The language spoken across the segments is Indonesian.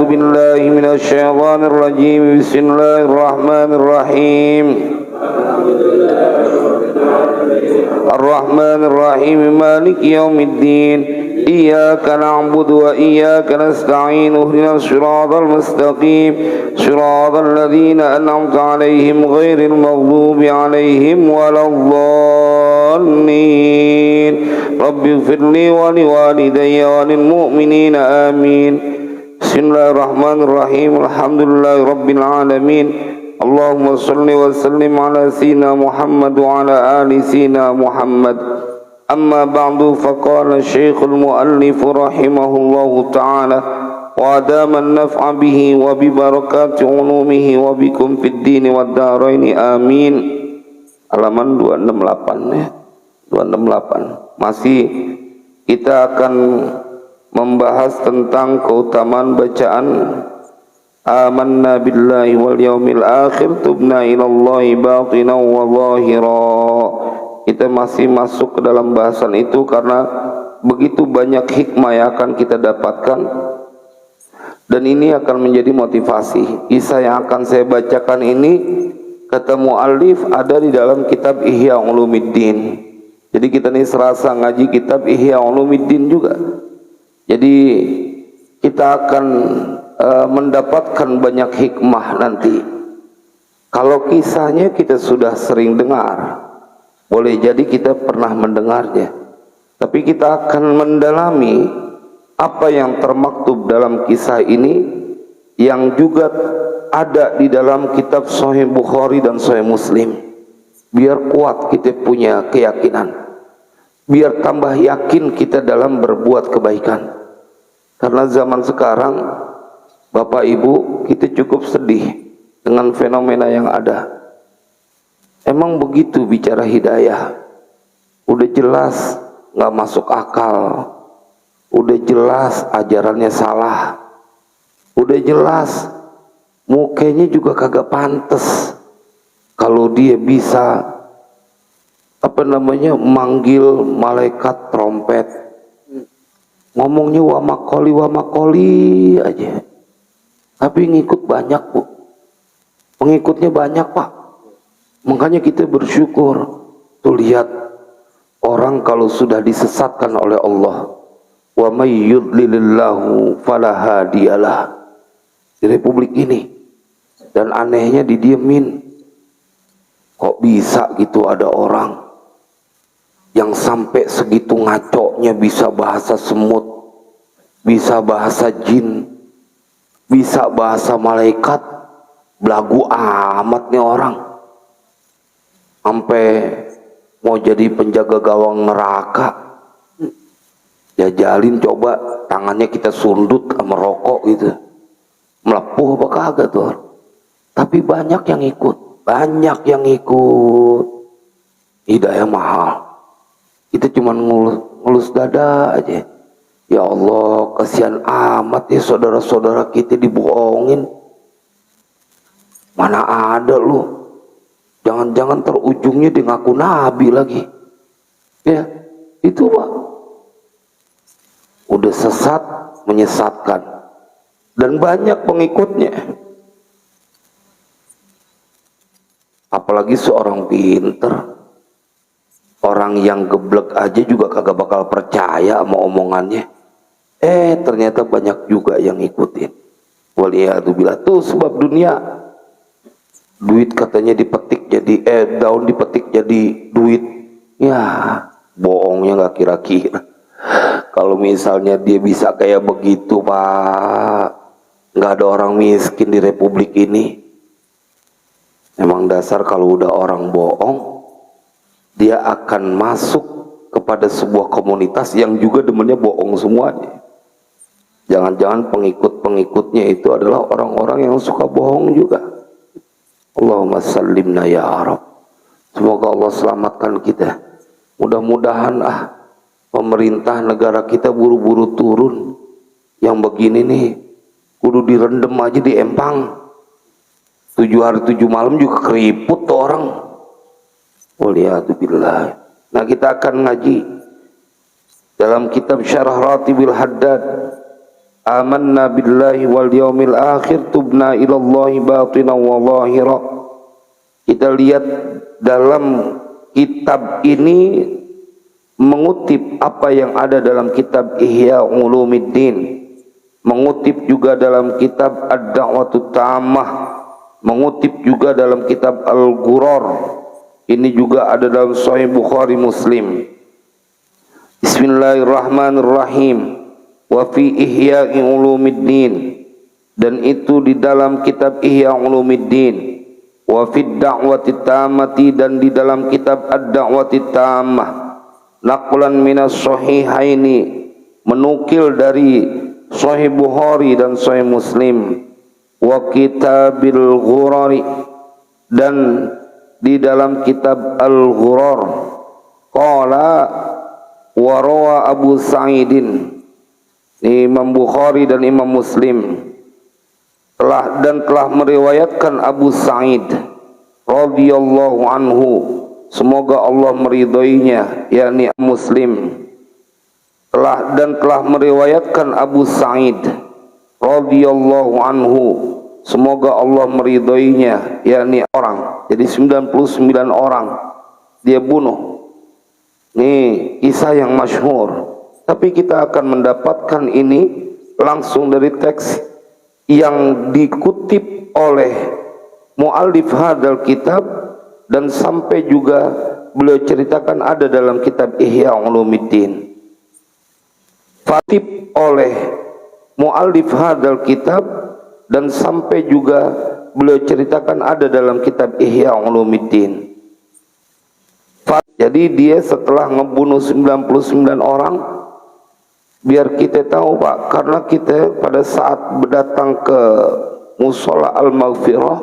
بالله من الشيطان الرجيم بسم الله الرحمن الرحيم الرحمن الرحيم مالك يوم الدين إياك نعبد وإياك نستعين اهدنا الصراط المستقيم صراط الذين أنعمت عليهم غير المغضوب عليهم ولا الضالين رب اغفر لي ولوالدي وللمؤمنين آمين بسم الله الرحمن الرحيم الحمد لله رب العالمين اللهم صل وسلم على سيدنا محمد وعلى آل سيدنا محمد أما بعد فقال الشيخ المؤلف رحمه الله تعالى وأدام النفع به وببركات علومه وبكم في الدين والدارين آمين. Halaman 268 ya. 268. Masih kita akan membahas tentang keutamaan bacaan amanna billahi wal yaumil akhir tubna ilallahi batinan wa zahira. Kita masih masuk ke dalam bahasan itu karena begitu banyak hikmah yang akan kita dapatkan dan ini akan menjadi motivasi. Kisah yang akan saya bacakan ini kata muallif ada di dalam kitab Ihya Ulumuddin. Jadi kita ini serasa ngaji kitab Ihya Ulumuddin juga. Jadi kita akan mendapatkan banyak hikmah nanti. Kalau kisahnya kita sudah sering dengar, boleh jadi kita pernah mendengarnya, tapi kita akan mendalami apa yang termaktub dalam kisah ini yang juga ada di dalam kitab Sahih Bukhari dan Sahih Muslim. Biar kuat kita punya keyakinan, biar tambah yakin kita dalam berbuat kebaikan. Karena zaman sekarang Bapak Ibu kita cukup sedih dengan fenomena yang ada. Emang begitu bicara hidayah, udah jelas nggak masuk akal, udah jelas ajarannya salah, udah jelas mukanya juga kagak pantes kalau dia bisa manggil malaikat trompet, ngomongnya wa makoli aja, tapi ngikut banyak bu, pengikutnya banyak pak. Makanya kita bersyukur. Tuh lihat orang kalau sudah disesatkan oleh Allah, wa may yudlilillahu fala hadiyalah, di republik ini, dan anehnya didiemin. Kok bisa gitu ada orang yang sampai segitu ngaconya, bisa bahasa semut, bisa bahasa jin, bisa bahasa malaikat, belagu amat nih orang. Sampai mau jadi penjaga gawang neraka. Jajalin coba tangannya kita sundut sama rokok gitu, melepuh apa kagak tuh. Tapi banyak yang ikut, banyak yang ikut. Hidayah mahal. Kita cuma ngelus dada aja. Ya Allah, kasihan amat ya saudara-saudara kita dibohongin. Mana ada lu, jangan-jangan terujungnya dia ngaku nabi lagi. Ya, itu pak. Udah sesat, menyesatkan. Dan banyak pengikutnya. Apalagi seorang pinter. Orang yang geblek aja juga kagak bakal percaya sama omongannya. Ternyata banyak juga yang ngikutin. Waliyahzubillah. Tuh sebab dunia. Duit katanya dipetik jadi daun dipetik jadi duit. Ya bohongnya nggak kira-kira. Kalau misalnya dia bisa kayak begitu pak, nggak ada orang miskin di republik ini. Emang dasar kalau udah orang bohong, dia akan masuk kepada sebuah komunitas yang juga demennya bohong semuanya. Jangan-jangan pengikut-pengikutnya itu adalah orang-orang yang suka bohong juga. Allahumma sallimna ya Arab. Semoga Allah selamatkan kita. Mudah-mudahan pemerintah negara kita buru-buru turun. Yang begini nih kudu direndam aja di empang. 7 hari 7 malam juga keriput tuh orang. Waliyahzubillah. Nah kita akan ngaji dalam kitab Syarah Ratibil Haddad amanna billahi wal yaumil akhir tubna ilallahi batinan wa zahira. Kita lihat dalam kitab ini mengutip apa yang ada dalam kitab Ihya Ulumuddin, mengutip juga dalam kitab Ad-Da'watut Ta'amah, mengutip juga dalam kitab Al-Ghurar. Ini juga ada dalam Sahih Bukhari Muslim. Bismillahirrahmanirrahim. Wa fi Ihya'i Ulumuddin, dan itu di dalam kitab Ihya Ulumuddin. Wa fi Da'watit Ta'amati, dan di dalam kitab Ad-Da'watit Ta'amah. Naqlan minas sahihaini, menukil dari Sahih Bukhari dan Sahih Muslim. Wa kitabil Ghurari, dan di dalam kitab Al-Ghurar. Qala wa rawa Abu Sa'idin, Imam Bukhari dan Imam Muslim telah meriwayatkan Abu Sa'id radhiyallahu anhu, semoga Allah meridhoinya, yakni Muslim, telah meriwayatkan Abu Sa'id radhiyallahu anhu, semoga Allah meridhoinya, yakni orang. Jadi 99 orang dia bunuh. Ini kisah yang masyhur. Tapi kita akan mendapatkan ini langsung dari teks yang dikutip oleh muallif hadal kitab, dan sampai juga beliau ceritakan ada dalam kitab Ihya Ulumuddin. Fatib oleh muallif hadal kitab, dan sampai juga beliau ceritakan ada dalam kitab Ihya Ulumuddin. Jadi dia setelah ngebunuh 99 orang, biar kita tahu Pak, karena kita pada saat datang ke Musola Al-Maghfirah,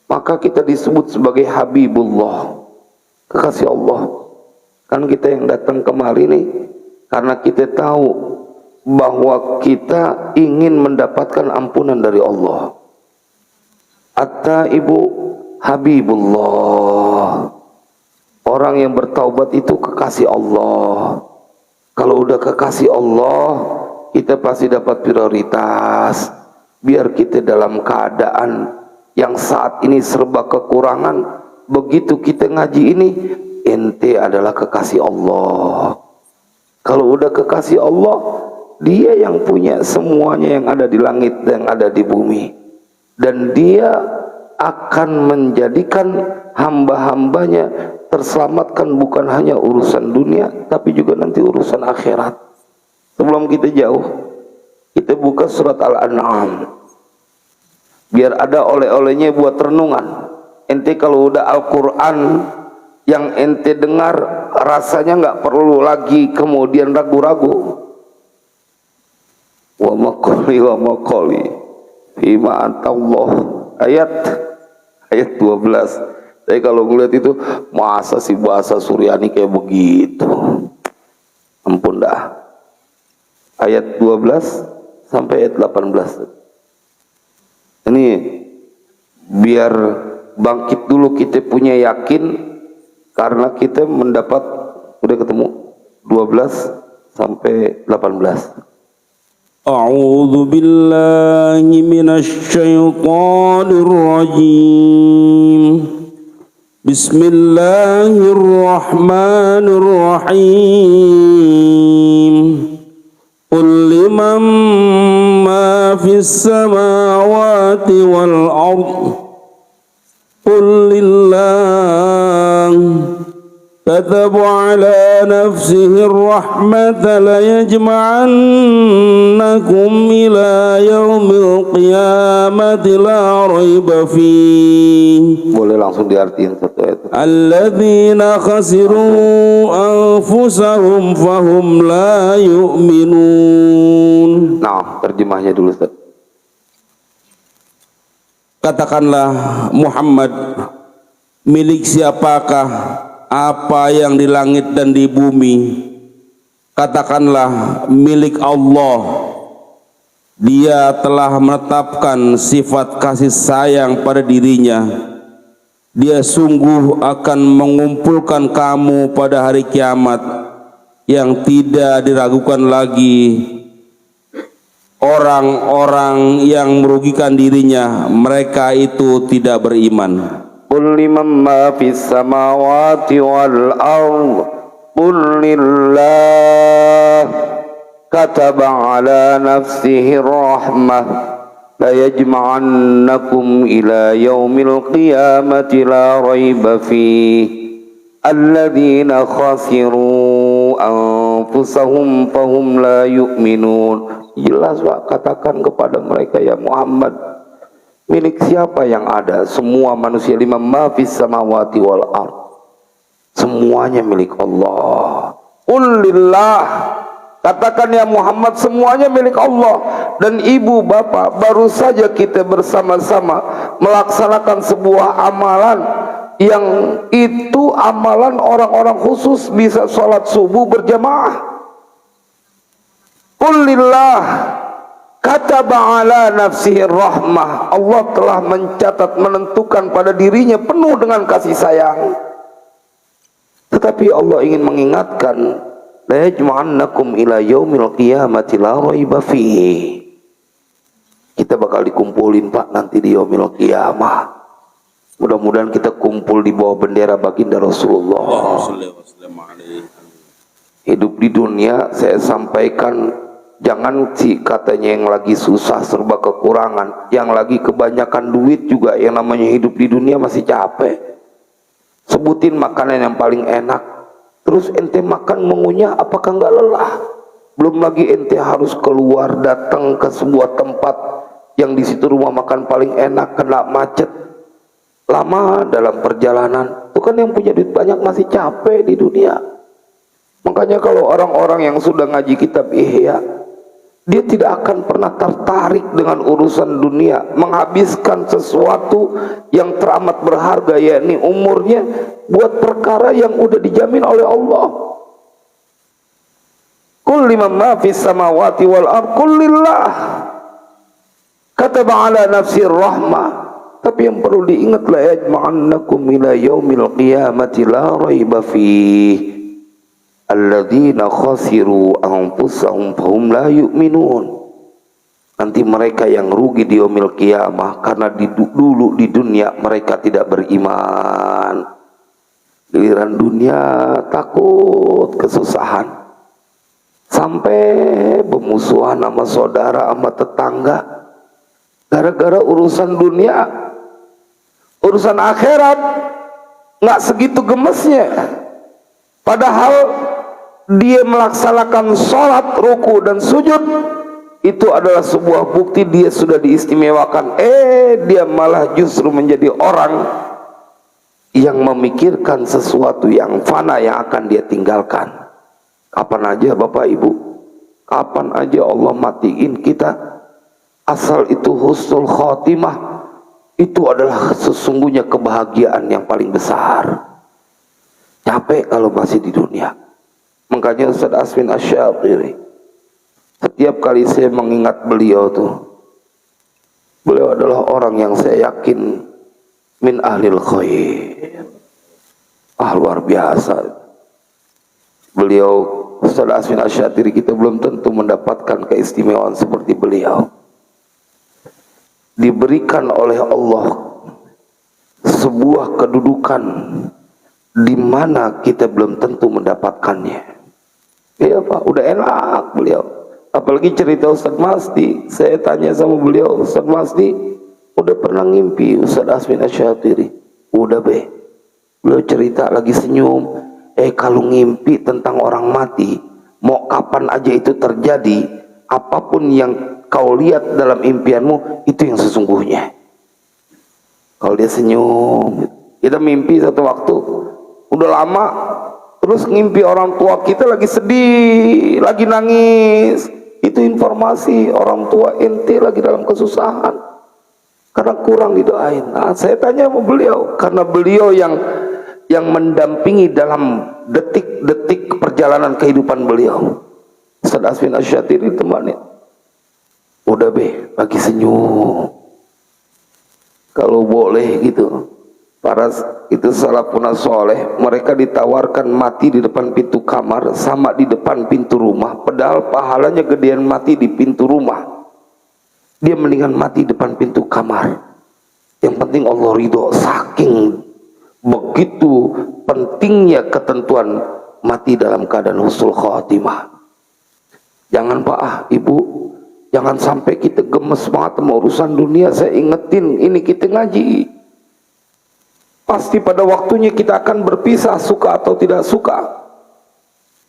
maka kita disebut sebagai Habibullah, kekasih Allah. Kan kita yang datang kemari nih karena kita tahu bahwa kita ingin mendapatkan ampunan dari Allah. At-taibu Habibullah, orang yang bertaubat itu kekasih Allah. Kalau udah kekasih Allah, kita pasti dapat prioritas. Biar kita dalam keadaan yang saat ini serba kekurangan, begitu kita ngaji ini, ente adalah kekasih Allah. Kalau udah kekasih Allah, dia yang punya semuanya yang ada di langit dan yang ada di bumi. Dan dia akan menjadikan hamba-hambanya terselamatkan, bukan hanya urusan dunia, tapi juga nanti urusan akhirat. Sebelum kita jauh, kita buka surat Al-An'am, biar ada oleh-olehnya buat renungan. Ente kalau udah Al-Quran yang ente dengar, rasanya nggak perlu lagi kemudian ragu-ragu. Wa maqali fima antallah, ayat 12. Tapi kalau ngeliat itu, masa sih bahasa Suryani kayak begitu, ampun dah. Ayat 12 sampai ayat 18. Ini biar bangkit dulu, kita punya yakin, karena kita mendapat, udah ketemu 12 sampai 18. A'udzu billahi minasy syaithanir rajim. Bismillahirrahmanirrahim. Qul liman ma fis samawati wal ardh, qul lillah, kataba ala nafsihi ar-rahmata la yajma'annakum ila yaumil qiyamati la raiba fihi. Boleh langsung diartiin satu ayat. Alladzina khasiru anfusahum fahum la yu'minun. Nah, terjemahnya dulu Ustaz. Katakanlah Muhammad, milik siapakah apa yang di langit dan di bumi? Katakanlah milik Allah. Dia telah menetapkan sifat kasih sayang pada dirinya. Dia sungguh akan mengumpulkan kamu pada hari kiamat yang tidak diragukan lagi orang-orang yang merugikan dirinya, mereka itu tidak beriman. Qul liman ma fis samawati wal ard qul lillah kataba ala nafsihi rahmah la yajma'annakum ila yaumil qiyamati la raiba fihi alladzina khasiru anfusahum fahum la yu'minun. Jelas Pak, katakan kepada mereka ya Muhammad, milik siapa yang ada? Semua manusia, lima ma fis samawati wal ard, semuanya milik Allah. Qul lillah, katakan ya Muhammad, semuanya milik Allah. Dan ibu bapak, baru saja kita bersama-sama melaksanakan sebuah amalan yang itu amalan orang-orang khusus, bisa sholat subuh berjamaah. Qul lillah kataba ala nafsihi rahmah, Allah telah mencatat, menentukan pada dirinya penuh dengan kasih sayang. Tetapi Allah ingin mengingatkan, la yajma'annakum ila yaumil qiyamati la raiba fihi. Kita bakal dikumpulin Pak nanti di yaumil qiyamah. Mudah-mudahan kita kumpul di bawah bendera baginda Rasulullah. Hidup di dunia, saya sampaikan, jangan sih katanya yang lagi susah serba kekurangan, yang lagi kebanyakan duit juga yang namanya hidup di dunia masih capek. Sebutin makanan yang paling enak, terus ente makan mengunyah, apakah nggak lelah? Belum lagi ente harus keluar datang ke sebuah tempat yang di situ rumah makan paling enak, kena macet lama dalam perjalanan. Itu kan yang punya duit banyak masih capek di dunia. Makanya kalau orang-orang yang sudah ngaji kitab Ihya, dia tidak akan pernah tertarik dengan urusan dunia, menghabiskan sesuatu yang teramat berharga, yakni umurnya, buat perkara yang udah dijamin oleh Allah. Qul liman ma fis samawati wal ard qul lillah kataba ala nafsir rahmah. Tapi yang perlu diingat, la yajma'annakum ila yaumil qiyamati la raiba fihi alladzina khasiru anfusahum fahum la yu'minun. Nanti mereka yang rugi di yaumil qiyamah karena dulu di dunia mereka tidak beriman. Giliran dunia takut kesusahan, sampai bermusuhan sama saudara, sama tetangga, gara-gara urusan dunia. Urusan akhirat nggak segitu gemesnya. Padahal dia melaksanakan sholat, ruku dan sujud, itu adalah sebuah bukti dia sudah diistimewakan. Dia malah justru menjadi orang yang memikirkan sesuatu yang fana yang akan dia tinggalkan. Kapan aja Bapak Ibu, kapan aja Allah matiin kita, asal itu husnul khotimah, itu adalah sesungguhnya kebahagiaan yang paling besar. Capek kalau masih di dunia. Makanya Ustaz Aswin Asy-Syadhili, setiap kali saya mengingat beliau tuh, beliau adalah orang yang saya yakin min ahlil khair. Luar biasa. Beliau Ustaz Aswin Asy-Syadhili, kita belum tentu mendapatkan keistimewaan seperti beliau. Diberikan oleh Allah sebuah kedudukan di mana kita belum tentu mendapatkannya. Iya Pak, udah enak beliau. Apalagi cerita Ustaz Masdi, saya tanya sama beliau, Ustaz Masdi udah pernah ngimpi Ustaz Aswin Asy-Syadhili? Udah be. Beliau cerita lagi senyum, kalau ngimpi tentang orang mati, mau kapan aja itu terjadi, apapun yang kau lihat dalam impianmu, itu yang sesungguhnya. Kalau dia senyum, kita mimpi satu waktu, udah lama, terus ngimpi orang tua kita lagi sedih, lagi nangis, itu informasi orang tua ente lagi dalam kesusahan, karena kurang didoain. Nah, saya tanya sama beliau, karena beliau yang mendampingi dalam detik-detik perjalanan kehidupan beliau. Ustaz Aswin Asy-Syadhili temani, udah be, bagi senyum. Kalau boleh gitu, para itu salafun soleh, mereka ditawarkan mati di depan pintu kamar sama di depan pintu rumah, padahal pahalanya gedean mati di pintu rumah. dia mendingan mati depan pintu kamar. Yang penting Allah ridho. Saking begitu pentingnya ketentuan mati dalam keadaan husnul khatimah. Jangan Pak, Ibu, jangan sampai kita gemes banget sama urusan dunia. Saya ingetin, ini kita ngaji. Pasti pada waktunya kita akan berpisah, suka atau tidak suka.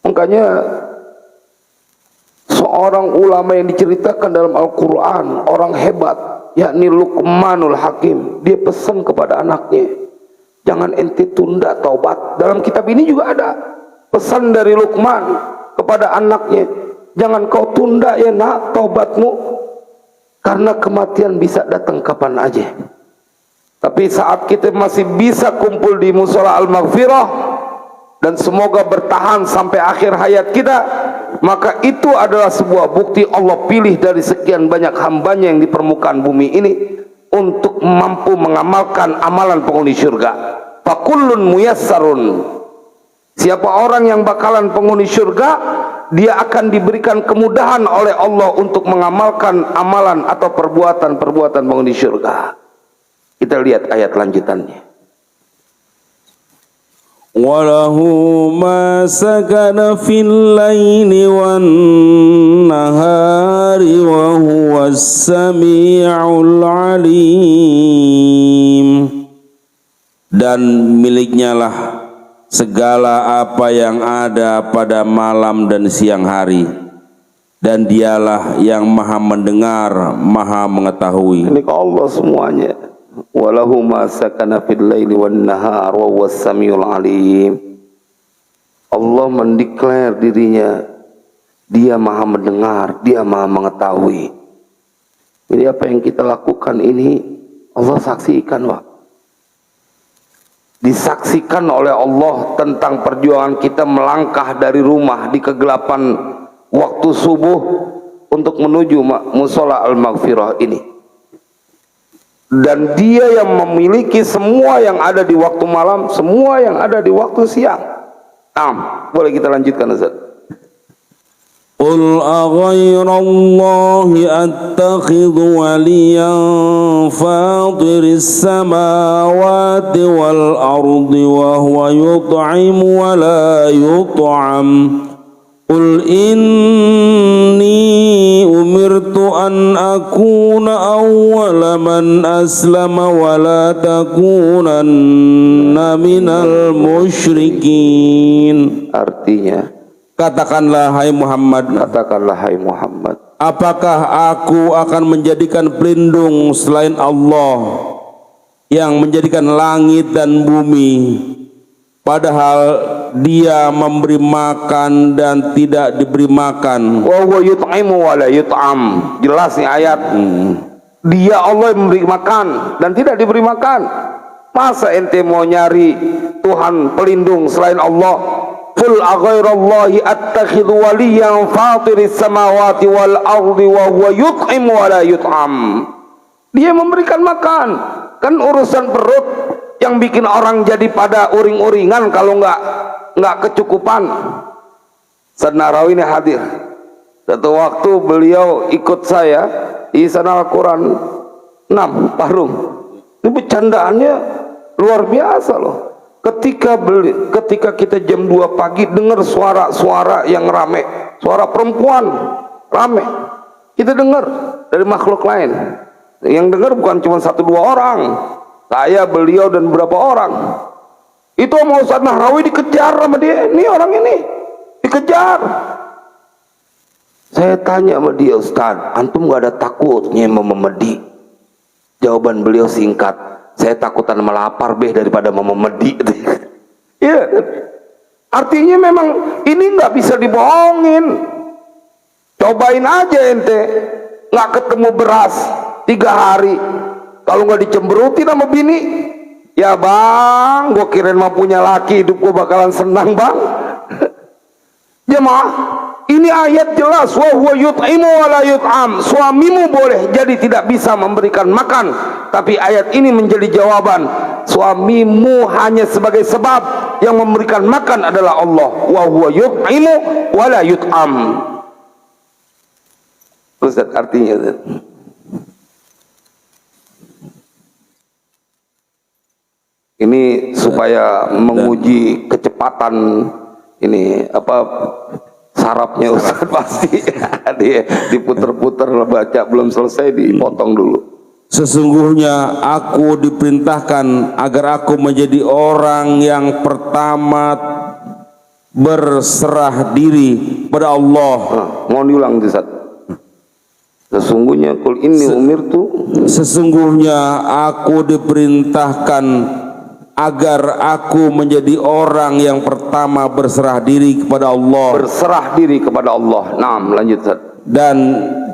Makanya seorang ulama yang diceritakan dalam Al-Quran, orang hebat, yakni Luqmanul Hakim, dia pesan kepada anaknya, jangan ente tunda taubat. Dalam kitab ini juga ada pesan dari Luqman kepada anaknya, jangan kau tunda ya nak taubatmu, karena kematian bisa datang kapan aja. Tapi saat kita masih bisa kumpul di musola Al-Maghfirah, dan semoga bertahan sampai akhir hayat kita, maka itu adalah sebuah bukti Allah pilih dari sekian banyak hambanya yang di permukaan bumi ini untuk mampu mengamalkan amalan penghuni surga. Fakullun muyassarun. Siapa orang yang bakalan penghuni surga, dia akan diberikan kemudahan oleh Allah untuk mengamalkan amalan atau perbuatan-perbuatan penghuni surga. Kita lihat ayat lanjutannya. Walahu ma sakana fil laili wan nahari wa huwas sami'ul alim. Dan miliknya lah segala apa yang ada pada malam dan siang hari, dan dialah yang maha mendengar, maha mengetahui. Ini ke Allah semuanya. Walahu ma sakana fil laili wan nahar wa huwas samiul alim. Allah mendeklar dirinya, dia maha mendengar, dia maha mengetahui. Jadi apa yang kita lakukan ini Allah saksikan, Pak. Disaksikan oleh Allah tentang perjuangan kita melangkah dari rumah di kegelapan waktu subuh untuk menuju musola Al-Maghfirah ini. Dan dia yang memiliki semua yang ada di waktu malam, semua yang ada di waktu siang. Boleh kita lanjutkan, Ustaz? Qul aghairallahi attakhidhu waliyan fatiris samawati wal ardi wa huwa yut'imu wa la yut'am. Qul inni umirtu an akuna awwala man aslama wa la takunanna minal musyrikin. Artinya, katakanlah hai Muhammad, apakah aku akan menjadikan pelindung selain Allah yang menjadikan langit dan bumi, padahal dia memberi makan dan tidak diberi makan. wa huwa yut'imu wa la yut'am. Jelas nih ayat. Dia Allah yang memberi makan dan tidak diberi makan. Masa ente mau nyari Tuhan pelindung selain Allah? Qul aghairallahi attakhidhu waliyan fatiris samawati wal ardi wa huwa yut'imu wa la yut'am. Dia memberikan makan. Kan urusan perut yang bikin orang jadi pada uring-uringan kalau nggak kecukupan. Ustaz Nahrawi ini hadir. Satu waktu beliau ikut saya di sana Al-Quran 6 Parung. Ini bercandaannya luar biasa loh. Ketika kita jam 2 pagi dengar suara-suara yang rame, suara perempuan rame, kita dengar dari makhluk lain. Yang dengar bukan cuma 1-2 orang, saya, beliau, dan beberapa orang. Itu mau Ustaz Nahrawi dikejar sama dia. Ini orang ini dikejar. Saya tanya sama dia, Ustaz, antum gak ada takutnya memedi? Jawaban beliau singkat, saya takutan melapar daripada memedi. Iya, artinya memang ini nggak bisa dibohongin. Cobain aja ente, nggak ketemu beras 3 hari, kalau nggak dicemberutin sama bini, ya bang, gue kirain mah punya laki, hidup gue bakalan senang bang. Jemaah, ini ayat jelas, wa huwa yut'imu wa la yut'am. Suamimu boleh jadi tidak bisa memberikan makan, tapi ayat ini menjadi jawaban. Suamimu hanya sebagai sebab, yang memberikan makan adalah Allah. Wa huwa yut'imu wa la yut'am. Ustaz, artinya Ustaz, Ini supaya menguji kecepatan ini apa sarapnya Ustaz pasti dia diputer-puter baca belum selesai dipotong dulu. Sesungguhnya aku diperintahkan agar aku menjadi orang yang pertama berserah diri pada Allah. Mohon diulang Ustaz. Sesungguhnya kul inni umirtu, sesungguhnya aku diperintahkan agar aku menjadi orang yang pertama berserah diri kepada Allah. Berserah diri kepada Allah. Naam, lanjut Ustaz. Dan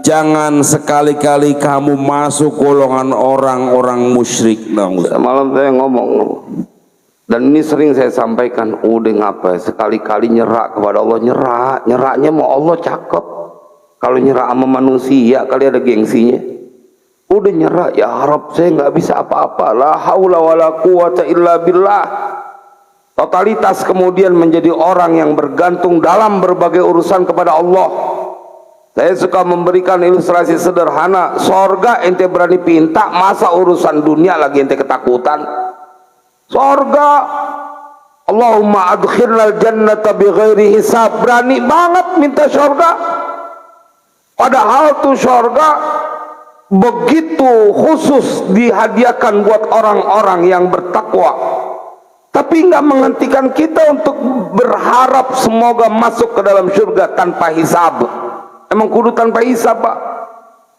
jangan sekali-kali kamu masuk golongan orang-orang musyrik. Malam saya ngomong, dan ini sering saya sampaikan, udah ngapa sekali-kali nyerak kepada Allah, nyeraknya mau Allah cakep. Kalau nyerak sama manusia kali ada gengsinya. Udah nyerak, ya harap saya nggak bisa apa-apa, la haula wala quwata illa billah. Totalitas kemudian menjadi orang yang bergantung dalam berbagai urusan kepada Allah. Saya suka memberikan ilustrasi sederhana, sorga ente berani pinta, masa urusan dunia lagi ente ketakutan. Sorga, Allahumma adkhilnal jannata bighairi hisab, berani banget minta sorga. Padahal tuh sorga begitu khusus dihadiahkan buat orang-orang yang bertakwa, tapi nggak menghentikan kita untuk berharap semoga masuk ke dalam surga tanpa hisab. Emang kudu tanpa hisab Pak,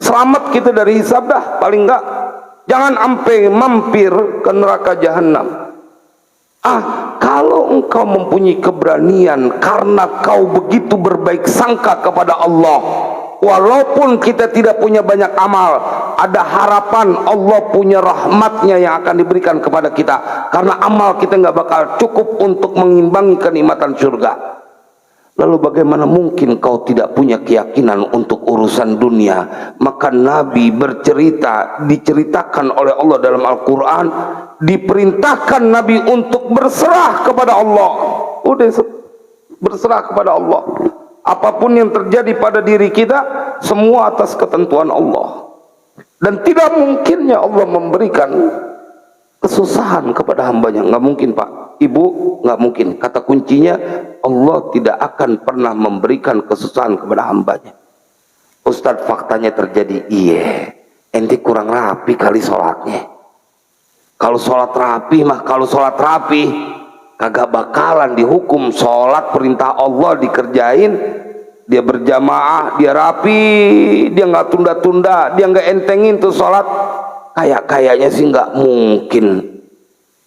selamat kita dari hisab dah paling nggak, jangan sampai mampir ke neraka jahanam. Kalau engkau mempunyai keberanian karena kau begitu berbaik sangka kepada Allah, walaupun kita tidak punya banyak amal, ada harapan Allah punya rahmatnya yang akan diberikan kepada kita, karena amal kita nggak bakal cukup untuk mengimbangi kenikmatan surga. Lalu bagaimana mungkin kau tidak punya keyakinan untuk urusan dunia? Maka Nabi diceritakan oleh Allah dalam Al-Quran, diperintahkan Nabi untuk berserah kepada Allah. Udah berserah kepada Allah. Apapun yang terjadi pada diri kita, semua atas ketentuan Allah. Dan tidak mungkinnya Allah memberikan kesusahan kepada hambanya. Nggak mungkin Pak, Ibu, nggak mungkin. Kata kuncinya, Allah tidak akan pernah memberikan kesusahan kepada hambanya. Ustadz, faktanya terjadi. Iya, ente kurang rapi kali sholatnya. Kalau sholat rapi mah, kalau sholat rapi kagak bakalan dihukum. Sholat perintah Allah dikerjain, dia berjamaah, dia rapi, dia nggak tunda-tunda, dia nggak entengin tuh sholat. Kayaknya sih nggak mungkin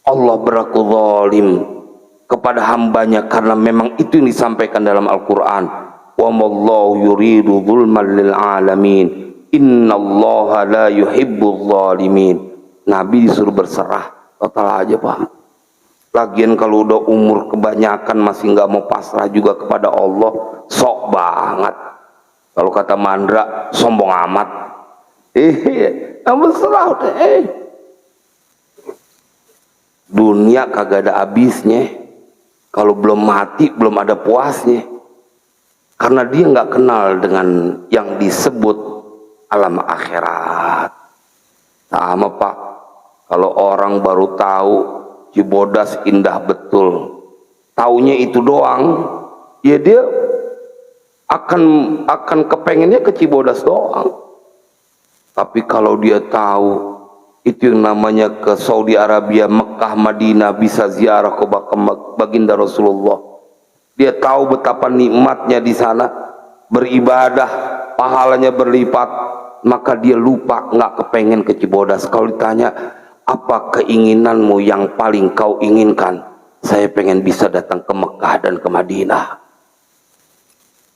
Allah berlaku zalim kepada hambanya, karena memang itu yang disampaikan dalam Al-Quran. Wa mallahu yuridu zulman lil alamin, innallaha la yuhibbul zalimin. Nabi disuruh berserah total aja Pak. Lagian kalau udah umur kebanyakan masih nggak mau pasrah juga kepada Allah, sok banget. Kalau kata Mandra, sombong amat. Berserah udah. Dunia kagak ada habisnya. Kalau belum mati belum ada puasnya, karena dia nggak kenal dengan yang disebut alam akhirat. Sama Pak, kalau orang baru tahu Cibodas indah betul, taunya itu doang, ya dia akan kepengennya ke Cibodas doang. Tapi kalau dia tahu itu yang namanya ke Saudi Arabia, Mekah, Madinah, bisa ziarah ke baginda Rasulullah, dia tahu betapa nikmatnya di sana, beribadah pahalanya berlipat, maka dia lupa, nggak kepengen ke Cibodas. Kalau ditanya apa keinginanmu yang paling kau inginkan, saya pengen bisa datang ke Mekah dan ke Madinah.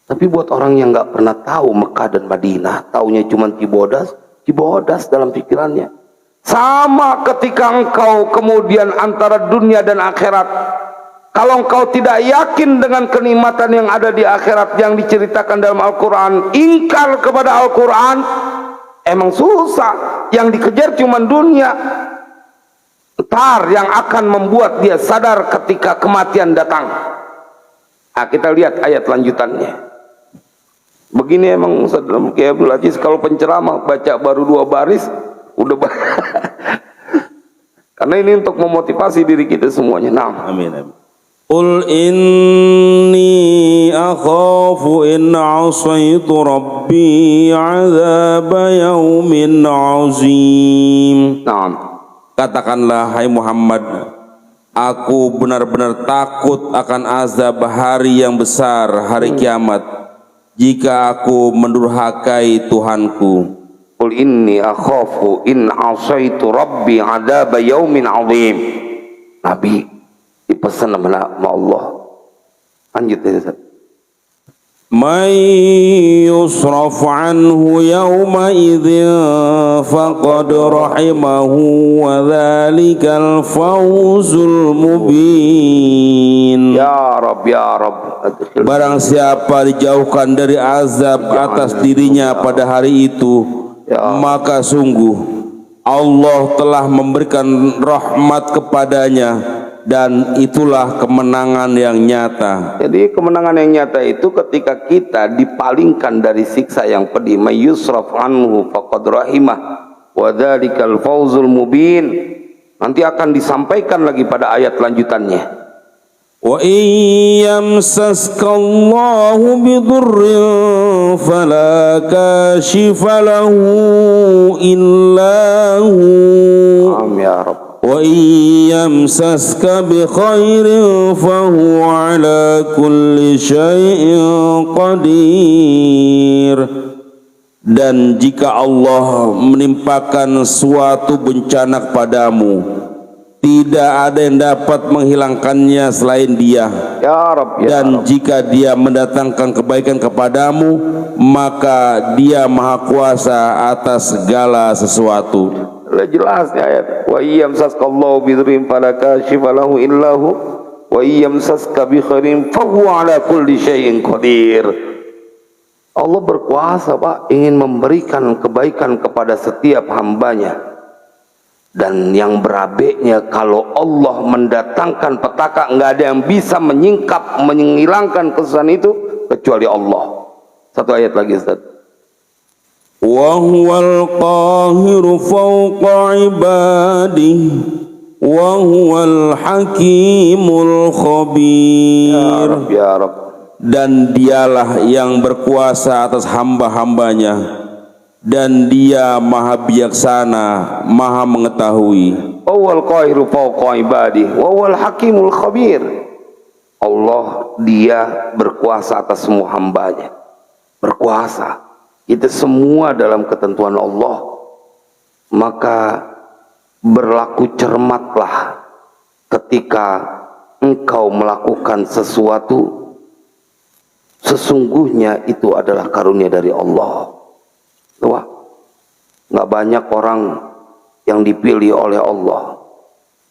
Tapi buat orang yang nggak pernah tahu Mekah dan Madinah, taunya cuma Cibodas dalam pikirannya. Sama ketika engkau kemudian antara dunia dan akhirat, kalau engkau tidak yakin dengan kenikmatan yang ada di akhirat yang diceritakan dalam Al-Quran, ingkar kepada Al-Quran, emang susah. Yang dikejar cuma dunia. Ntar yang akan membuat dia sadar ketika kematian datang. Nah, kita lihat ayat lanjutannya. Begini emang dalam Kiai Abdul Aziz, kalau penceramah baca baru 2 baris udah Karena ini untuk memotivasi diri kita semuanya. Nah, Amin. Amin. Qul inni akhafu in asaitu rabbi azaba yaumin azim. nah, Katakanlah hai Muhammad, aku benar-benar takut akan azab hari yang besar, hari kiamat, jika aku mendurhakai Tuhanku. qul inni akhafu in asaitu rabbi adzaba yaumin azim. Nabi dipesan sama Allah. Lanjut ya Ustaz. Man yusraf anhu yawma idzin faqad rahimahu wa dzalikal fawzul mubin. Ya Rabb, ya Rabb. Barang siapa dijauhkan dari azab atas dirinya pada hari itu, maka sungguh Allah telah memberikan rahmat kepadanya, dan itulah kemenangan yang nyata. Jadi kemenangan yang nyata itu ketika kita dipalingkan dari siksa yang pedih. May yusraf anhu faqad rahimah wa dzalikal fawzul mubin. Nanti akan disampaikan lagi pada ayat lanjutannya. Wa in yamsaska Allahu bidurrin fala kashifa lahu illa hu. Amin ya Rabb. Wa in yamsaska bi khairin fahuwa ala kulli syai'in qadir. Dan jika Allah menimpakan suatu bencana kepadamu, tidak ada yang dapat menghilangkannya selain Dia. Ya Rabb, ya Dan Rabb. jika Dia mendatangkan kebaikan kepadamu, maka Dia Maha Kuasa atas segala sesuatu. Sudah jelas nih ayat. Wa iyamsaskallahu bidurrin fala kashifa lahu illa hu wa iyamsaska bi khairin fahuwa ala kulli syai'in qadir. Allah berkuasa, Pak, ingin memberikan kebaikan kepada setiap hambanya. Dan yang berabeknya, kalau Allah mendatangkan petaka, nggak ada yang bisa menyingkap, menghilangkan kesusahan itu kecuali Allah. Satu ayat lagi, Ustaz. Wa huwal qahiru fawqa ibadihi wa huwal hakimul khabir. Ya Rabb, ya Rabb. Dan Dialah yang berkuasa atas hamba-hambanya, dan Dia Maha bijaksana, Maha mengetahui. Wal qahiru fawqa ibadihi wa huwal hakimul khabir. Allah, Dia berkuasa atas semua hambanya. Berkuasa. Itu semua dalam ketentuan Allah. Maka berlaku cermatlah ketika engkau melakukan sesuatu, sesungguhnya itu adalah karunia dari Allah. Wah, nggak banyak orang yang dipilih oleh Allah.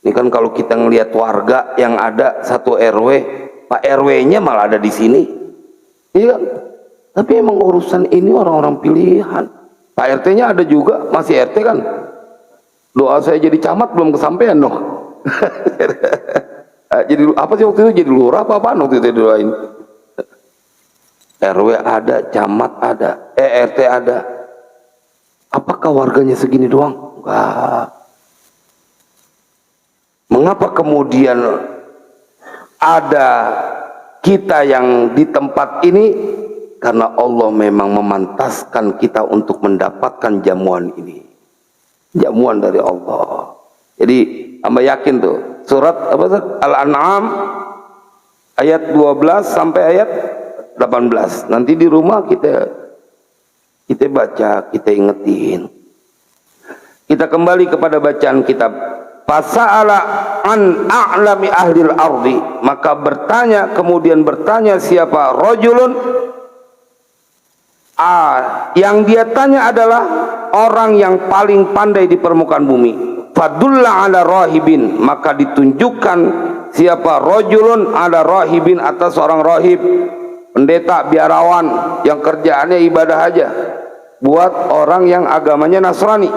Ini kan kalau kita ngelihat warga yang ada satu RW, Pak RW-nya malah ada di sini. Iya, tapi emang urusan ini orang-orang pilihan. Pak RT-nya ada juga, masih RT kan. Doa saya jadi camat belum kesampaian dong. Jadi apa sih waktu itu, jadi lurah apa-apaan waktu itu didoain. RW ada, camat ada, RT ada. Apakah warganya segini doang? Enggak. Mengapa kemudian ada kita yang di tempat ini? Karena Allah memang memantaskan kita untuk mendapatkan jamuan ini. Jamuan dari Allah. Jadi hamba yakin tuh. Surat apa? Al-An'am ayat 12 sampai ayat 18. Nanti di rumah kita baca, kita ingetin. Kita kembali kepada bacaan kitab. Fasa'ala an a'lami ahlil ardi. Maka kemudian bertanya siapa? Rajulun. Yang dia tanya adalah orang yang paling pandai di permukaan bumi. Fadulla ala rahibin. Maka ditunjukkan siapa? Rajulun ala rahibin, atas seorang rahib, pendeta, biarawan yang kerjaannya ibadah aja buat orang yang agamanya Nasrani.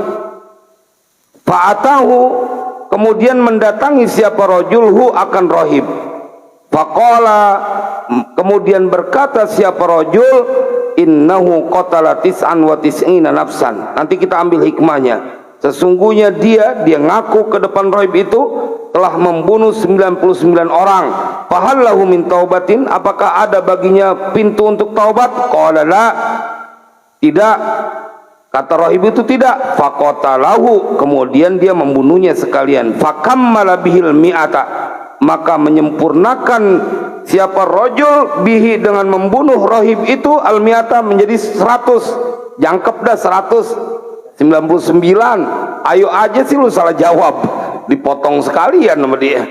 Fa'atahu, kemudian mendatangi siapa? Rajulhu, akan rahib. Faqala, kemudian berkata siapa rajul, innahu qatala tis'an wa tis'ina nafsan. Nanti kita ambil hikmahnya. Sesungguhnya dia ngaku ke depan rahib itu telah membunuh 99 orang. Fahal lahu min taubatin, apakah ada baginya pintu untuk taubat? Qala la, tidak. Kata rahib itu tidak. Faqatalahu, kemudian dia membunuhnya sekalian. Fakammala bihil mi'ata, maka menyempurnakan siapa rajul bihi dengan membunuh rahib itu al-mi'ata menjadi 100. Jangkep dah 199. Ayo aja sih lu salah jawab, dipotong sekalian sama dia.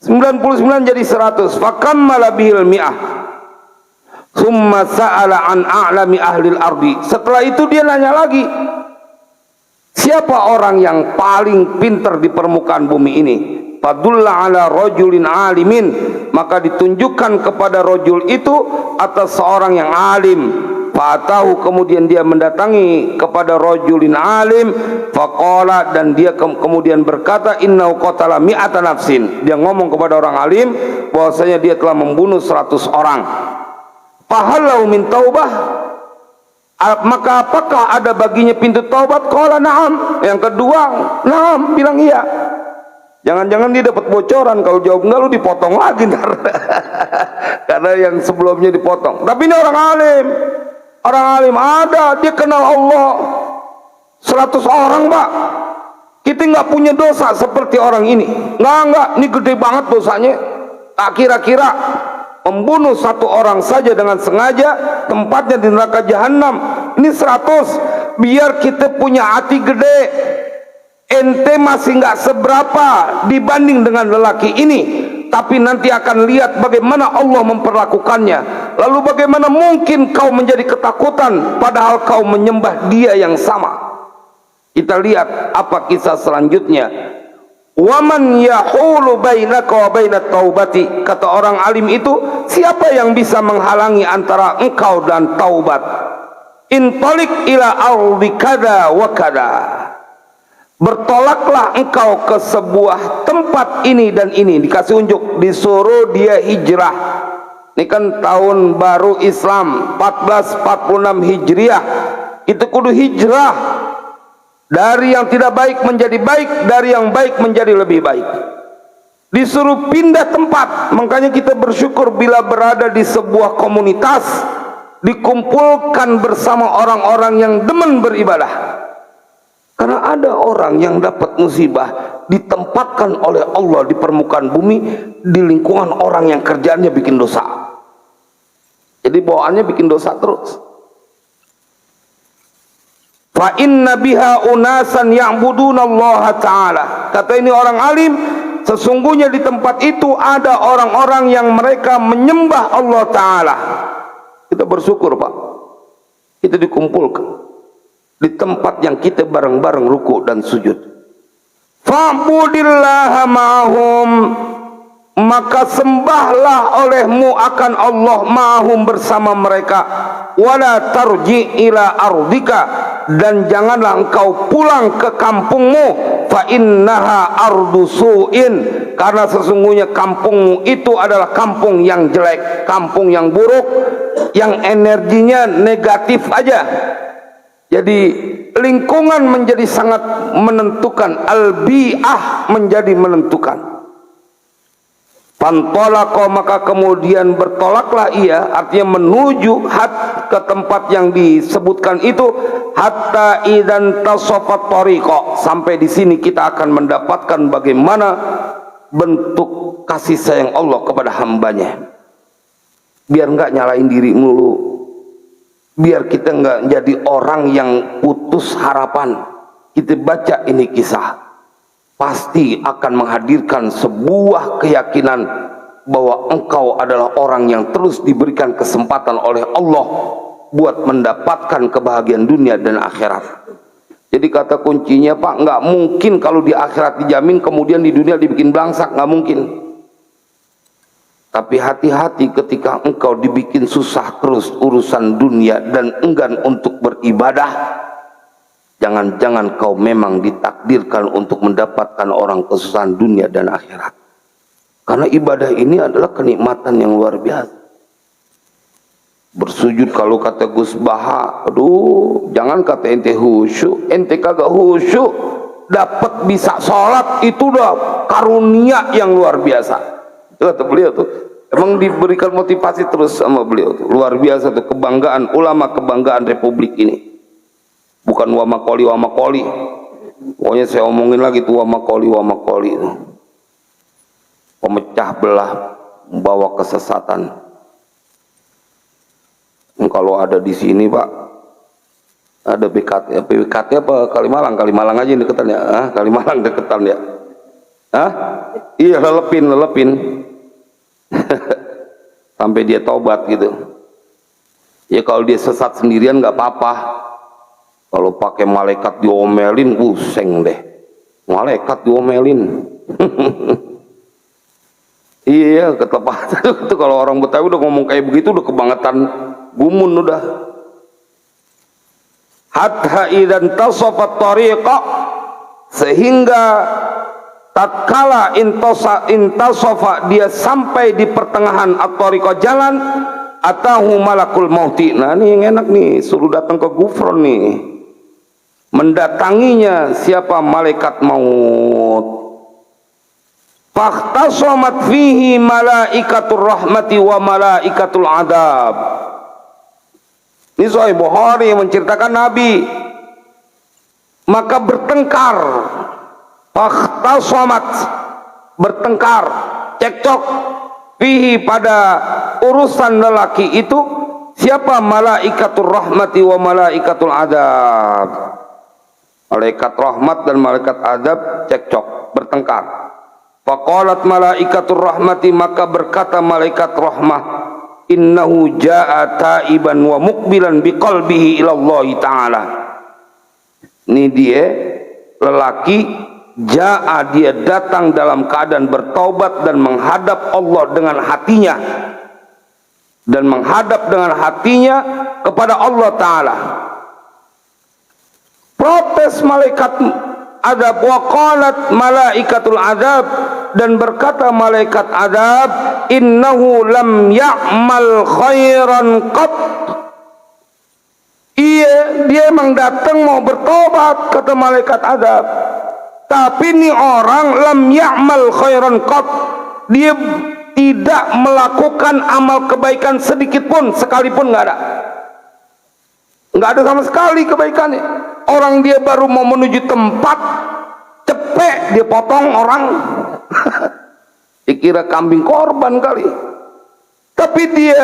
99 jadi 100. Fakammala bihil mi'ah. Summa sa'ala an a'lami ahlil ardi. Setelah itu dia nanya lagi, siapa orang yang paling pintar di permukaan bumi ini? Fadulla ala rajulin alimin, maka ditunjukkan kepada rajul itu atas seorang yang alim. Fatahu, kemudian dia mendatangi kepada rajulin alim. Faqala, dan dia kemudian berkata, innahu qatala mi'ata nafsin. Dia ngomong kepada orang alim bahwasanya dia telah membunuh 100 orang. Fahallau min taubah, maka apakah ada baginya pintu taubat? Qala na'am. Yang kedua, na'am, bilang iya. Jangan-jangan dia dapat bocoran, kalau jawab enggak lu dipotong lagi ntar. Karena yang sebelumnya dipotong. Tapi ini orang alim. Orang alim ada, dia kenal Allah. 100 orang, Pak. Kita nggak punya dosa seperti orang ini. Nggak, ini gede banget dosanya. Tak kira-kira membunuh 1 orang saja dengan sengaja, tempatnya di neraka jahanam. Ini 100. Biar kita punya hati gede. Ente masih nggak seberapa dibanding dengan lelaki ini, tapi nanti akan lihat bagaimana Allah memperlakukannya. Lalu bagaimana mungkin kau menjadi ketakutan padahal kau menyembah dia yang sama. Kita lihat apa kisah selanjutnya. Waman yahulu bainaka wa bainat taubati, kata orang alim itu, siapa yang bisa menghalangi antara engkau dan taubat? Intalik ila ardi kada wa kada, bertolaklah engkau ke sebuah tempat ini dan ini. Dikasih unjuk, disuruh dia hijrah. Ini kan tahun baru Islam 1446 Hijriah. Itu kudu hijrah dari yang tidak baik menjadi baik, dari yang baik menjadi lebih baik. Disuruh pindah tempat. Makanya kita bersyukur bila berada di sebuah komunitas, dikumpulkan bersama orang-orang yang demen beribadah. Karena ada orang yang dapat musibah ditempatkan oleh Allah di permukaan bumi, di lingkungan orang yang kerjaannya bikin dosa. Jadi bawaannya bikin dosa terus. Fa inna biha unasan ya'budunallaha ta'ala. Kata ini orang alim, sesungguhnya di tempat itu ada orang-orang yang mereka menyembah Allah Ta'ala. Kita bersyukur, Pak. Kita dikumpulkan di tempat yang kita bareng-bareng ruku dan sujud. Fa'budillaha ma'hum, maka sembahlah olehmu akan Allah ma'hum, bersama mereka. Wala tarji ila ardika, dan janganlah engkau pulang ke kampungmu. Fa innaha ardu su'in, karena sesungguhnya kampungmu itu adalah kampung yang jelek, kampung yang buruk, yang energinya negatif aja. Jadi lingkungan menjadi sangat menentukan, al-bi'ah menjadi menentukan. Fantolako, maka kemudian bertolaklah ia, artinya menuju ke tempat yang disebutkan itu. Hatta idan tasofat toriko, sampai di sini kita akan mendapatkan bagaimana bentuk kasih sayang Allah kepada hambanya. Biar nggak nyalain diri mulu, biar kita nggak jadi orang yang putus harapan. Kita baca ini kisah, pasti akan menghadirkan sebuah keyakinan bahwa engkau adalah orang yang terus diberikan kesempatan oleh Allah buat mendapatkan kebahagiaan dunia dan akhirat. Jadi kata kuncinya, Pak, nggak mungkin kalau di akhirat dijamin kemudian di dunia dibikin belangsak, nggak mungkin. Tapi hati-hati ketika engkau dibikin susah terus urusan dunia dan enggan untuk beribadah. Jangan-jangan kau memang ditakdirkan untuk mendapatkan orang kesusahan dunia dan akhirat. Karena ibadah ini adalah kenikmatan yang luar biasa. Bersujud kalau kata Gus Baha, aduh, jangan kata ente khusyuk, ente kagak khusyuk, dapat bisa sholat itu udah karunia yang luar biasa. Itu kata beliau tuh, emang diberikan motivasi terus sama beliau tuh, luar biasa tuh, kebanggaan ulama, kebanggaan Republik ini. Bukan wamakoli, pokoknya saya omongin lagi tuh wamakoli tuh. Pemecah belah, membawa kesesatan. Kalau ada di sini Pak, ada BKT apa Kalimalang aja yang deketan ya, Kalimalang deketan ya, iya lelepin sampai dia taubat gitu. Ya kalau dia sesat sendirian nggak apa-apa, kalau pakai malaikat diomelin, pusing deh, malaikat diomelin. Iya ketepatan itu kalau orang Betawi udah ngomong kayak begitu udah kebangetan gumun udah. Hatta idan tasafat tariqa, sehingga tatkala intasafa dia sampai di pertengahan at-tariqa jalan, atahu malakul mauti. Nah ini yang enak nih, suruh datang ke Gufron nih, mendatanginya siapa? Malaikat maut. Fakhtasamat fihi malaikatur rahmati wa malaikatul adab. Ini Sahih Bukhari yang menceritakan Nabi, maka bertengkar, fakhtasamat, bertengkar, cekcok, fihi pada urusan lelaki itu siapa? Malaikatur rahmati wa malaikatul adab. Malaikat rahmat dan malaikat adab cekcok, bertengkar. Faqalat malaikatur rahmati, maka berkata malaikat rahmah, innahu jaa taiban wa muqbilan biqalbihi ila Allah taala. Ini dia lelaki, jaa, dia datang dalam keadaan bertaubat dan menghadap Allah dengan hatinya, dan menghadap dengan hatinya kepada Allah taala. Protes malaikat adab, wa qalat malaikatul adab, dan berkata malaikat adab, innahu lam ya'mal khairan qat. Iya, dia emang datang mau bertobat, kata malaikat adab, tapi ini orang lam ya'mal khairan qat, dia tidak melakukan amal kebaikan sedikit pun, sekalipun nggak ada sama sekali kebaikannya. Orang dia baru mau menuju tempat, cepet dia potong orang. Dikira kambing korban kali. Tapi dia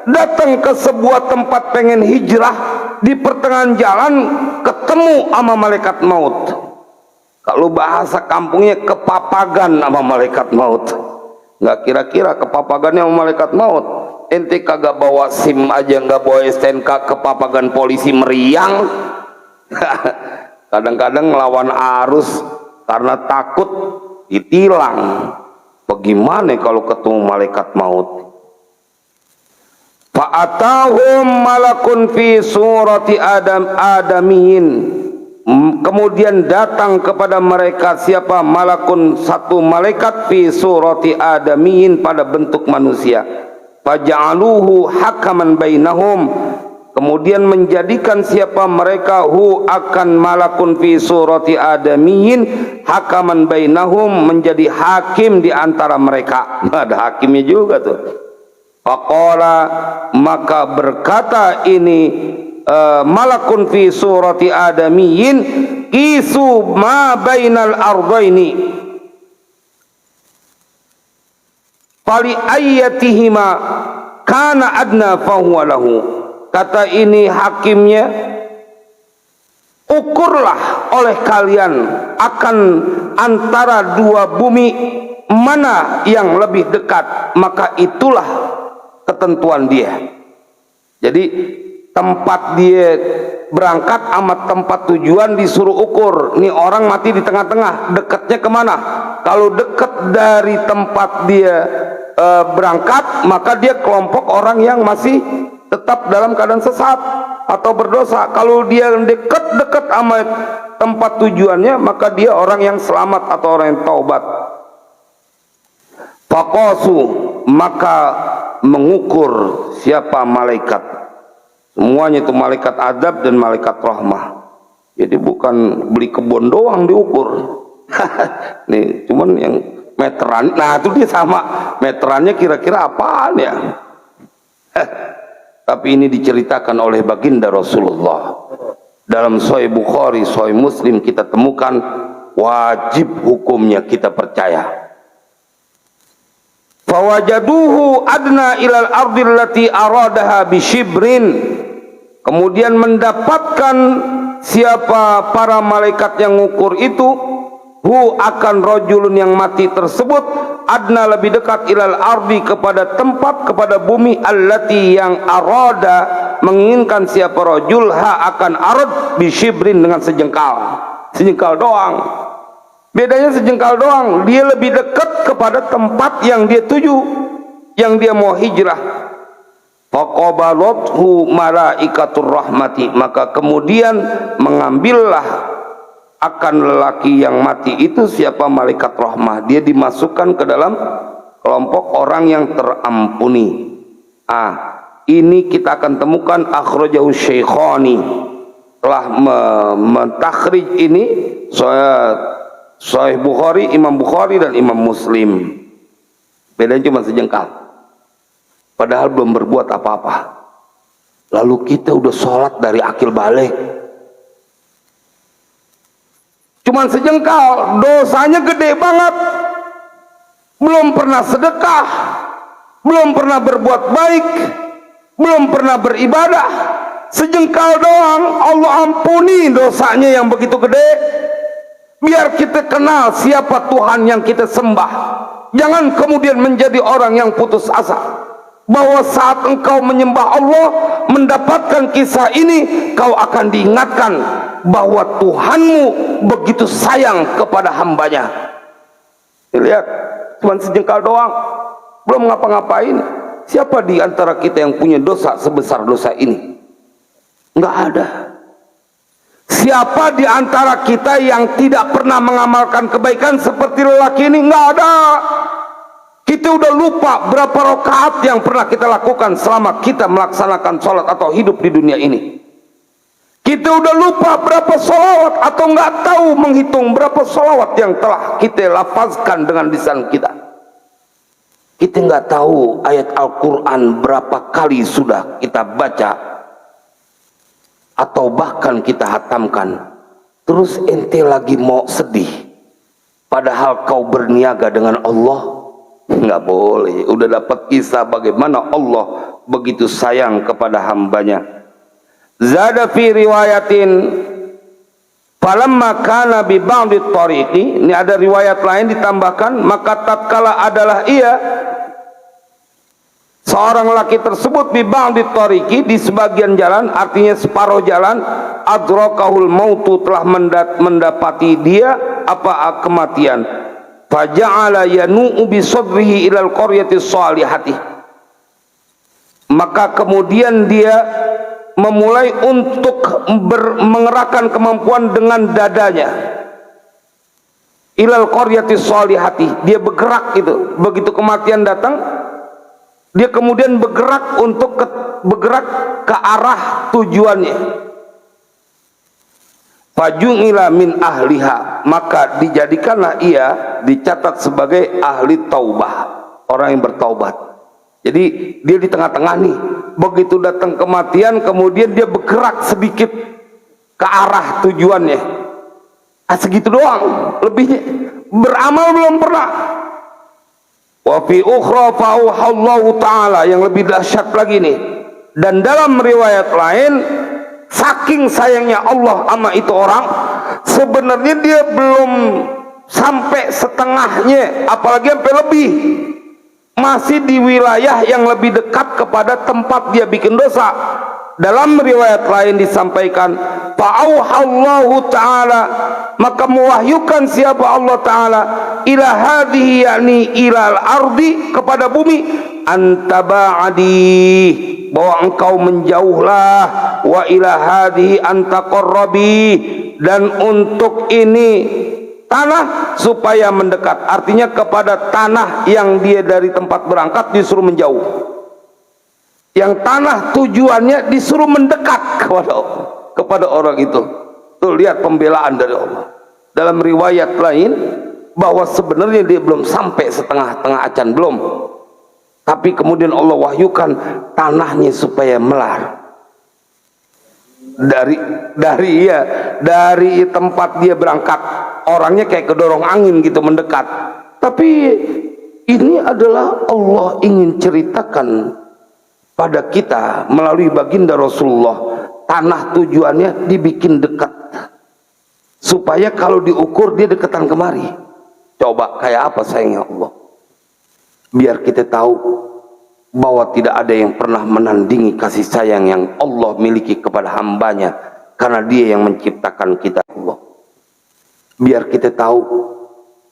datang ke sebuah tempat pengen hijrah, di pertengahan jalan ketemu sama malaikat maut. Kalau bahasa kampungnya kepapagan sama malaikat maut. Nggak kira-kira kepapagannya sama malaikat maut. Ente kagak bawa SIM aja, nggak bawa STNK, kepapagan polisi meriang. Kadang-kadang ngelawan arus karena takut ditilang. Bagaimana kalau ketemu malaikat maut? Fa'atahum malakun fi surati adamiyin. Kemudian datang kepada mereka siapa? Malakun, satu malaikat, fi surati adamiyin, pada bentuk manusia. Faja'aluhu hakaman bainahum, kemudian menjadikan siapa mereka, hu akan malakun fi surati adamiyin, hakaman bainahum, menjadi hakim di antara mereka. Ada hakimnya juga tuh. Faqala, maka berkata ini malakun fi surati adamiyin, isu ma bainal ardaini fali ayyatihima kana adna fahuwa lahu. Kata ini hakimnya, ukurlah oleh kalian akan antara dua bumi mana yang lebih dekat, maka itulah ketentuan dia. Jadi tempat dia berangkat sama tempat tujuan disuruh ukur. Nih orang mati di tengah-tengah, dekatnya kemana? Kalau dekat dari tempat dia berangkat, maka dia kelompok orang yang masih tetap dalam keadaan sesat atau berdosa. Kalau dia dekat-dekat sama tempat tujuannya, maka dia orang yang selamat atau orang yang taubat. Faqasu, maka mengukur siapa malaikat. Semuanya itu malaikat adab dan malaikat rahmah. Jadi bukan beli kebun doang diukur. Nih, cuman yang meteran, nah itu dia sama meterannya kira-kira apaan ya. Tapi ini diceritakan oleh baginda Rasulullah dalam Sahih Bukhari, Sahih Muslim kita temukan, wajib hukumnya kita percaya. Fawajaduhu adna ilal ardil lati aradaha bishibrin. Kemudian mendapatkan siapa para malaikat yang ngukur itu, hu akan rajulun yang mati tersebut, adna lebih dekat ilal ardi kepada tempat, kepada bumi, allati yang arada menginginkan siapa rajul ha akan arad bishibrin dengan sejengkal doang. Bedanya sejengkal doang, dia lebih dekat kepada tempat yang dia tuju, yang dia mau hijrah. Faqabalathu malaikatur rahmati, maka kemudian mengambillah akan lelaki yang mati itu siapa malaikat rahmah. Dia dimasukkan ke dalam kelompok orang yang terampuni. Ini kita akan temukan akhrajahu Syaikhani, telah mentakhrij ini Sahih Bukhari, Imam Bukhari dan Imam Muslim. Bedanya cuma sejengkal, padahal belum berbuat apa-apa. Lalu kita udah sholat dari akil balik, cuman sejengkal, dosanya gede banget. Belum pernah sedekah, belum pernah berbuat baik, belum pernah beribadah, sejengkal doang Allah ampuni dosanya yang begitu gede. Biar kita kenal siapa Tuhan yang kita sembah. Jangan kemudian menjadi orang yang putus asa, bahwa saat engkau menyembah Allah, mendapatkan kisah ini, kau akan diingatkan bahwa Tuhanmu begitu sayang kepada hambanya. Lihat, cuma sejengkal doang, belum ngapa-ngapain. Siapa di antara kita yang punya dosa sebesar dosa ini? Enggak ada. Siapa di antara kita yang tidak pernah mengamalkan kebaikan seperti lelaki ini? Enggak ada. Kita udah lupa berapa rakaat yang pernah kita lakukan selama kita melaksanakan sholat atau hidup di dunia ini. Kita udah lupa berapa sholawat atau nggak tahu menghitung berapa sholawat yang telah kita lafazkan dengan lisan kita. Kita nggak tahu ayat Al-Quran berapa kali sudah kita baca atau bahkan kita hatamkan. Terus ente lagi mau sedih, padahal kau berniaga dengan Allah. Nggak boleh. Udah dapat kisah bagaimana Allah begitu sayang kepada hambanya. Zada fi riwayatin falamma kana bi ba'di tariqi, ini ada riwayat lain ditambahkan, maka tatkala adalah ia seorang laki tersebut bi ba'di tariqi, di sebagian jalan, artinya separuh jalan, adrakahul mautu, telah mendapati dia apa kematian. Faja'ala yanu'u bi sadrihi ilal qaryati salihati, maka kemudian dia memulai untuk mengerahkan kemampuan dengan dadanya ilal qaryati salihati, dia bergerak gitu. Begitu kematian datang, dia kemudian bergerak untuk bergerak ke arah tujuannya. Fajungila min ahliha, maka dijadikanlah ia, dicatat sebagai ahli taubah, orang yang bertaubat. Jadi dia di tengah-tengah nih, begitu datang kematian kemudian dia bergerak sedikit ke arah tujuannya. Segitu doang, lebihnya beramal belum pernah. Wa fi ukhra fa'uhallahu ta'ala, yang lebih dahsyat lagi nih, dan dalam riwayat lain, saking sayangnya Allah sama itu orang, sebenarnya dia belum sampai setengahnya, apalagi sampai lebih, masih di wilayah yang lebih dekat kepada tempat dia bikin dosa. Dalam riwayat lain disampaikan, fa'auhallahu ta'ala, maka mewahyukan siapa Allah ta'ala, ila hadhihi, yakni ilal ardi, kepada bumi, antaba'adi, bahwa engkau menjauhlah, wa ila hadhihi antaqarrabi, dan untuk ini tanah supaya mendekat, artinya kepada tanah yang dia dari tempat berangkat disuruh menjauh. yang tanah tujuannya disuruh mendekat kepada orang itu. Tuh, lihat pembelaan dari Allah. Dalam riwayat lain bahwa sebenarnya dia belum sampai setengah acan, belum, tapi kemudian Allah wahyukan tanahnya supaya melar dari tempat dia berangkat. Orangnya kayak kedorong angin gitu mendekat, tapi ini adalah Allah ingin ceritakan pada kita melalui baginda Rasulullah, tanah tujuannya dibikin dekat supaya kalau diukur dia dekatan kemari. Coba kayak apa sayangnya Allah, biar kita tahu bahwa tidak ada yang pernah menandingi kasih sayang yang Allah miliki kepada hambanya, karena dia yang menciptakan kita. Allah, biar kita tahu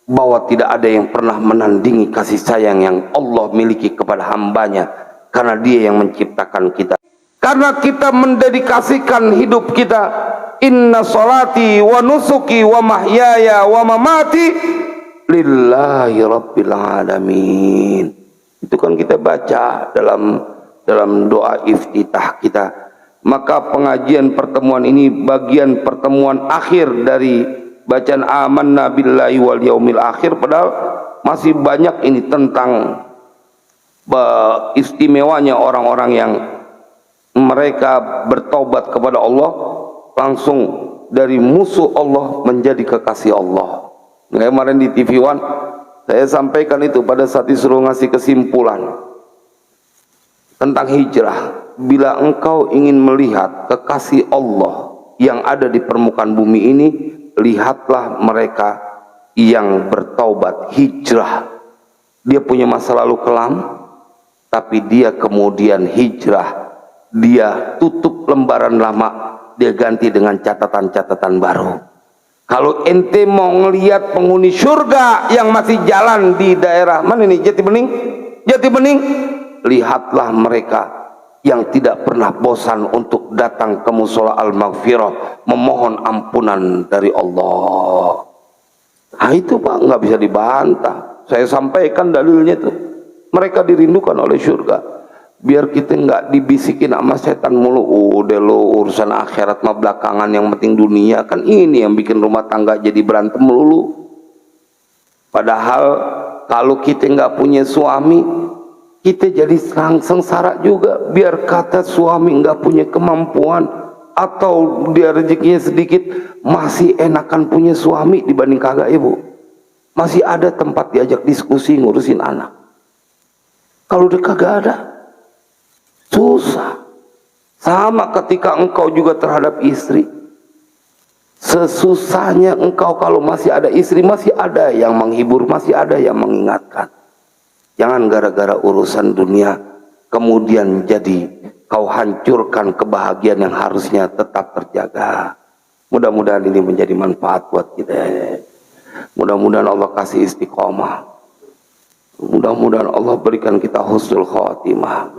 bahwa tidak ada yang pernah menandingi kasih sayang yang Allah miliki kepada hambanya, karena dia yang menciptakan kita. Karena kita mendedikasikan hidup kita, inna sholati wa nusuki wa mahyaya wa mamati lillahi rabbil alamin. Itu kan kita baca dalam doa iftitah kita. Maka pengajian pertemuan ini bagian pertemuan akhir dari bacaan amanna billahi wal yaumil akhir, padahal masih banyak ini tentang istimewanya orang-orang yang mereka bertaubat kepada Allah, langsung dari musuh Allah menjadi kekasih Allah. Kemarin di TV One saya sampaikan itu pada saat disuruh ngasih kesimpulan tentang hijrah. Bila engkau ingin melihat kekasih Allah yang ada di permukaan bumi ini, lihatlah mereka yang bertaubat, hijrah. Dia punya masa lalu kelam, tapi dia kemudian hijrah. Dia tutup lembaran lama, dia ganti dengan catatan-catatan baru. Kalau ente mau ngelihat penghuni surga yang masih jalan di daerah mana nih, Jati Bening, lihatlah mereka yang tidak pernah bosan untuk datang ke musola al-maghfirah memohon ampunan dari Allah. Nah itu Pak, nggak bisa dibantah. Saya sampaikan dalilnya tuh, mereka dirindukan oleh surga. Biar kita nggak dibisikin sama setan mulu, udah lo urusan akhirat mah belakangan, yang penting dunia. Kan ini yang bikin rumah tangga jadi berantem melulu. Padahal kalau kita nggak punya suami, kita jadi sengsara juga. Biar kata suami nggak punya kemampuan atau dia rezekinya sedikit, masih enakan punya suami dibanding kagak, ibu. Masih ada tempat diajak diskusi ngurusin anak. Kalau udah kagak ada, susah. Sama ketika engkau juga terhadap istri. Sesusahnya engkau kalau masih ada istri, masih ada yang menghibur, masih ada yang mengingatkan. Jangan gara-gara urusan dunia kemudian jadi kau hancurkan kebahagiaan yang harusnya tetap terjaga. Mudah-mudahan ini menjadi manfaat buat kita. Mudah-mudahan Allah kasih istiqomah. Mudah-mudahan Allah berikan kita husnul khatimah.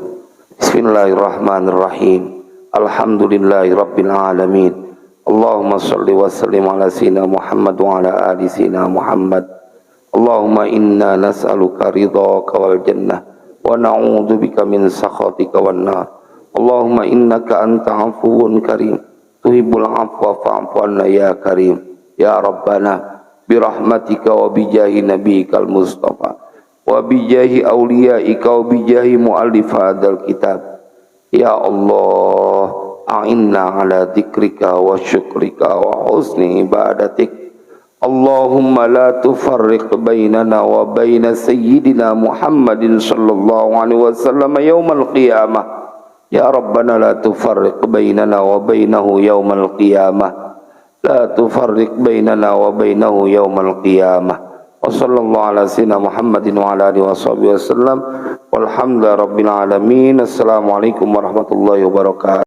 Bismillahirrahmanirrahim. Alhamdulillahirabbil alamin. Allahumma shalli wa sallim ala sayyidina Muhammad wa ala ali sayyidina Muhammad. Allahumma inna nas'aluka ridhaka wal jannah wa na'udzubika min sakhatika wan nar. Allahumma innaka anta afuwun karim tuhibbul afwa fa'fu anna ya karim. Ya Rabbana birahmatika wa bijahi nabiyikal mustafa wa bijahi awliyaika wa bijahi muallif hadzal kitab. Ya Allah, a'inna ala dzikrika wa syukrika wa husni ibadatik. Allahumma la tufarriq bainana wa baina sayyidina Muhammadin sallallahu alaihi wasallam yaumal qiyamah. Ya Rabbana la tufarriq bainana wa bainahu yaumal qiyamah. La tufarriq bainana wa bainahu yaumal qiyamah. Wa sallallahu ala sayyidina Muhammadin wa ala alihi washabihi wasallam. Walhamdulillahi rabbil alamin. Assalamualaikum warahmatullahi wabarakatuh.